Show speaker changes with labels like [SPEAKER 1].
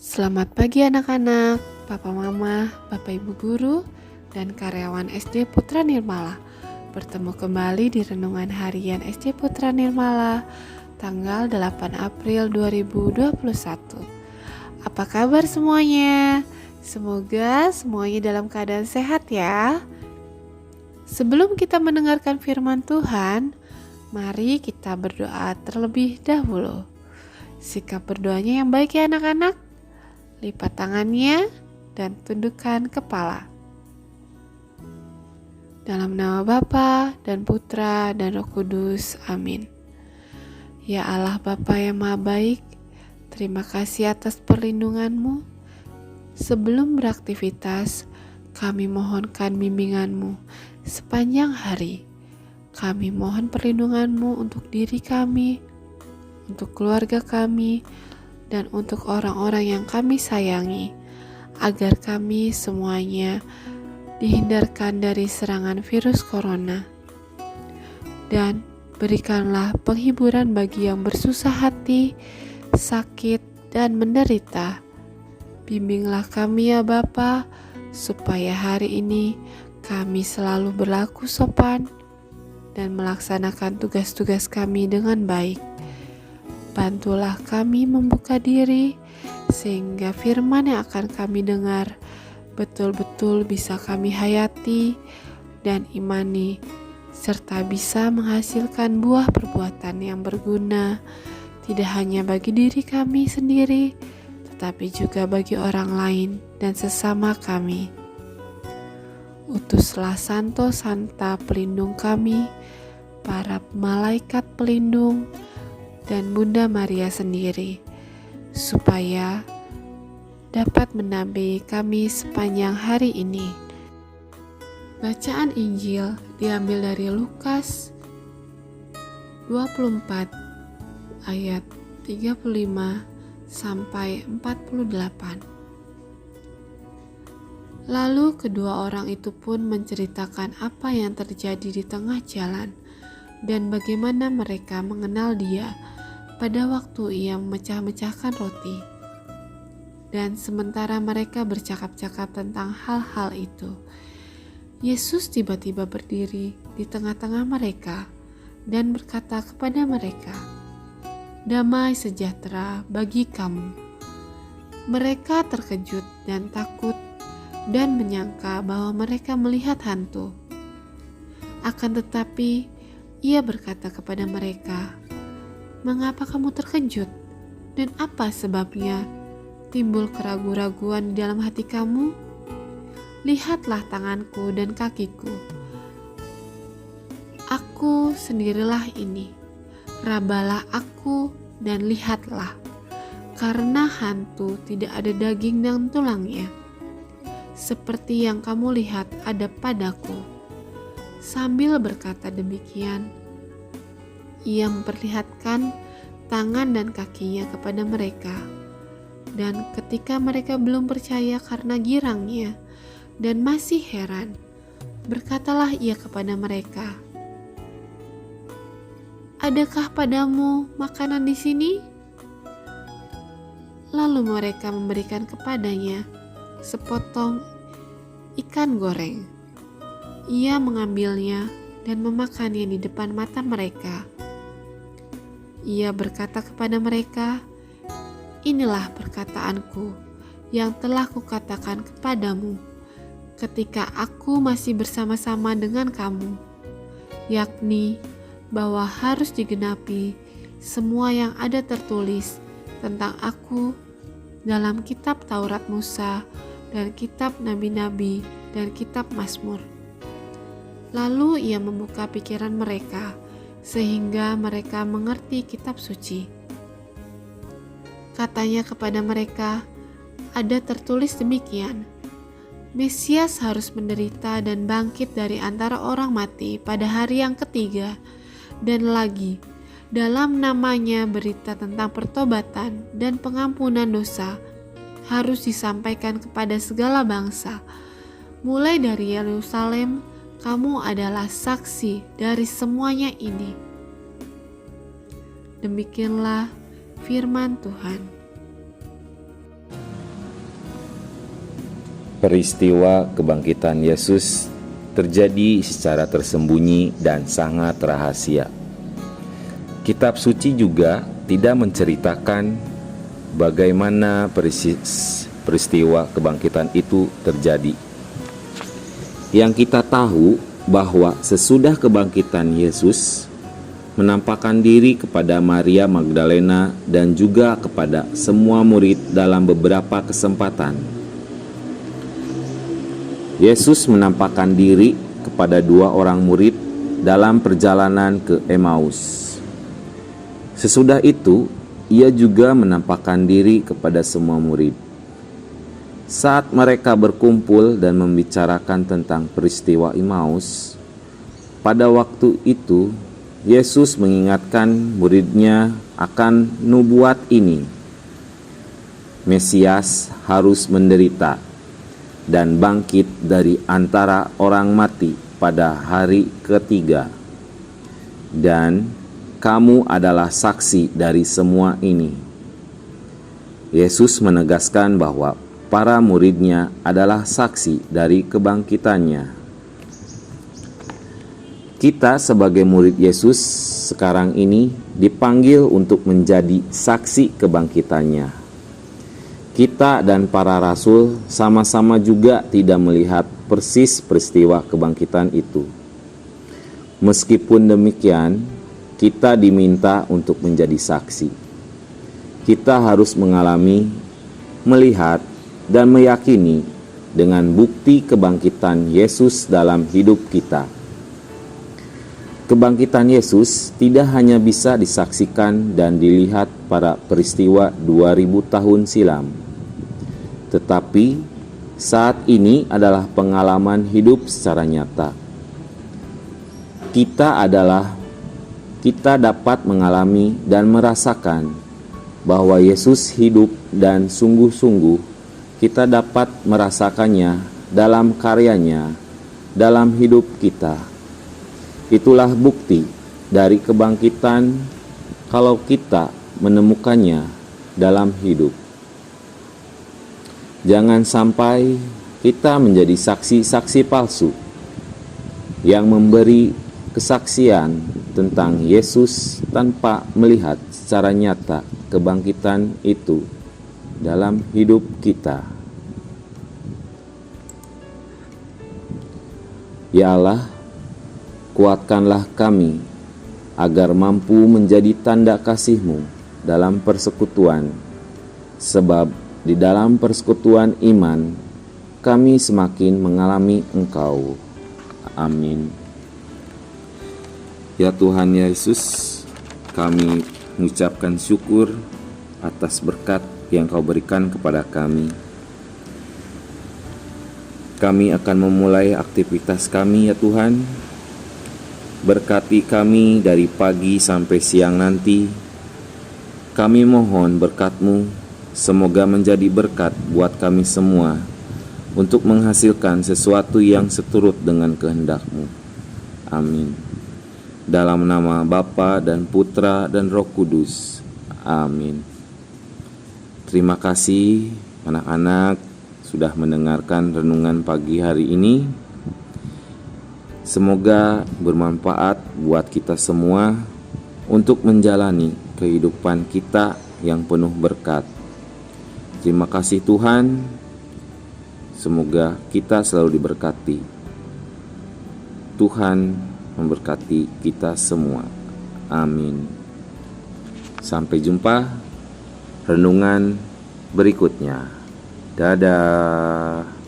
[SPEAKER 1] Selamat pagi anak-anak, Papa Mama, Bapak Ibu Guru, dan karyawan SD Putra Nirmala. Bertemu kembali di Renungan Harian SD Putra Nirmala, tanggal 8 April 2021. Apa kabar semuanya? Semoga semuanya dalam keadaan sehat ya. Sebelum kita mendengarkan firman Tuhan, mari kita berdoa terlebih dahulu. Sikap berdoanya yang baik ya anak-anak. Lipat tangannya dan tundukkan kepala. Dalam nama Bapa dan Putra dan Roh Kudus, amin. Ya Allah Bapa yang Maha Baik, terima kasih atas perlindungan-Mu. Sebelum beraktivitas, kami mohonkan bimbingan-Mu sepanjang hari. Kami mohon perlindungan-Mu untuk diri kami, untuk keluarga kami, dan untuk orang-orang yang kami sayangi, agar kami semuanya dihindarkan dari serangan virus corona. Dan berikanlah penghiburan bagi yang bersusah hati, sakit, dan menderita. Bimbinglah kami ya Bapa, supaya hari ini kami selalu berlaku sopan dan melaksanakan tugas-tugas kami dengan baik. Bantulah kami membuka diri, sehingga firman yang akan kami dengar betul-betul bisa kami hayati dan imani, serta bisa menghasilkan buah perbuatan yang berguna, tidak hanya bagi diri kami sendiri, tetapi juga bagi orang lain dan sesama kami. Utuslah Santo Santa pelindung kami, para malaikat pelindung, dan Bunda Maria sendiri, supaya dapat mendampingi kami sepanjang hari ini. Bacaan Injil diambil dari Lukas 24 ayat 35 sampai 48. Lalu kedua orang itu pun menceritakan apa yang terjadi di tengah jalan dan bagaimana mereka mengenal Dia pada waktu Ia memecah-mecahkan roti. Dan sementara mereka bercakap-cakap tentang hal-hal itu, Yesus tiba-tiba berdiri di tengah-tengah mereka dan berkata kepada mereka, "Damai sejahtera bagi kamu." Mereka terkejut dan takut dan menyangka bahwa mereka melihat hantu. Akan tetapi Ia berkata kepada mereka, "Mengapa kamu terkejut? Dan apa sebabnya timbul keraguan-raguan di dalam hati kamu? Lihatlah tanganku dan kakiku. Aku sendirilah ini. Rabalah aku dan lihatlah, karena hantu tidak ada daging dan tulangnya, seperti yang kamu lihat ada padaku." Sambil berkata demikian, Ia memperlihatkan tangan dan kakinya kepada mereka. Dan ketika mereka belum percaya karena girangnya dan masih heran, berkatalah Ia kepada mereka, "Adakah padamu makanan di sini?" Lalu mereka memberikan kepadanya sepotong ikan goreng. Ia mengambilnya dan memakannya di depan mata mereka. Ia berkata kepada mereka, "Inilah perkataanku yang telah kukatakan kepadamu ketika aku masih bersama-sama dengan kamu, yakni bahwa harus digenapi semua yang ada tertulis tentang aku dalam kitab Taurat Musa dan kitab Nabi-Nabi dan kitab Mazmur." Lalu Ia membuka pikiran mereka, sehingga mereka mengerti kitab suci. Katanya kepada mereka, "Ada tertulis demikian, Mesias harus menderita dan bangkit dari antara orang mati pada hari yang ketiga, dan lagi, dalam namanya berita tentang pertobatan dan pengampunan dosa harus disampaikan kepada segala bangsa. Mulai dari Yerusalem, kamu adalah saksi dari semuanya ini." Demikianlah firman Tuhan.
[SPEAKER 2] Peristiwa kebangkitan Yesus terjadi secara tersembunyi dan sangat rahasia. Kitab suci juga tidak menceritakan bagaimana peristiwa kebangkitan itu terjadi. Yang kita tahu bahwa sesudah kebangkitan Yesus menampakkan diri kepada Maria Magdalena dan juga kepada semua murid dalam beberapa kesempatan. Yesus menampakkan diri kepada 2 orang murid dalam perjalanan ke Emmaus. Sesudah itu, ia juga menampakkan diri kepada semua murid. Saat mereka berkumpul dan membicarakan tentang peristiwa Emmaus, pada waktu itu Yesus mengingatkan muridnya akan nubuat ini. Mesias harus menderita dan bangkit dari antara orang mati pada hari ketiga. Dan kamu adalah saksi dari semua ini. Yesus menegaskan bahwa para muridnya adalah saksi dari kebangkitannya. Kita sebagai murid Yesus sekarang ini dipanggil untuk menjadi saksi kebangkitannya. Kita dan para rasul sama-sama juga tidak melihat persis peristiwa kebangkitan itu. Meskipun demikian, kita diminta untuk menjadi saksi. Kita harus mengalami, melihat, dan meyakini dengan bukti kebangkitan Yesus dalam hidup kita. Kebangkitan Yesus tidak hanya bisa disaksikan dan dilihat pada peristiwa 2000 tahun silam, tetapi saat ini adalah pengalaman hidup secara nyata. Kita dapat mengalami dan merasakan bahwa Yesus hidup dan sungguh-sungguh kita dapat merasakannya dalam karyanya, dalam hidup kita. Itulah bukti dari kebangkitan kalau kita menemukannya dalam hidup. Jangan sampai kita menjadi saksi-saksi palsu yang memberi kesaksian tentang Yesus tanpa melihat secara nyata kebangkitan itu dalam hidup kita. Ya Allah, kuatkanlah kami agar mampu menjadi tanda kasih-Mu dalam persekutuan, sebab di dalam persekutuan iman kami semakin mengalami Engkau. Amin. Ya Tuhan Yesus, kami mengucapkan syukur atas berkat yang Kau berikan kepada kami. Kami akan memulai aktivitas kami ya Tuhan. Berkati kami dari pagi sampai siang nanti. Kami mohon berkat-Mu semoga menjadi berkat buat kami semua untuk menghasilkan sesuatu yang seturut dengan kehendak-Mu. Amin. Dalam nama Bapa dan Putra dan Roh Kudus. Amin. Terima kasih anak-anak sudah mendengarkan renungan pagi hari ini. Semoga bermanfaat buat kita semua untuk menjalani kehidupan kita yang penuh berkat. Terima kasih Tuhan. Semoga kita selalu diberkati. Tuhan memberkati kita semua. Amin. Sampai jumpa renungan berikutnya. Dadah.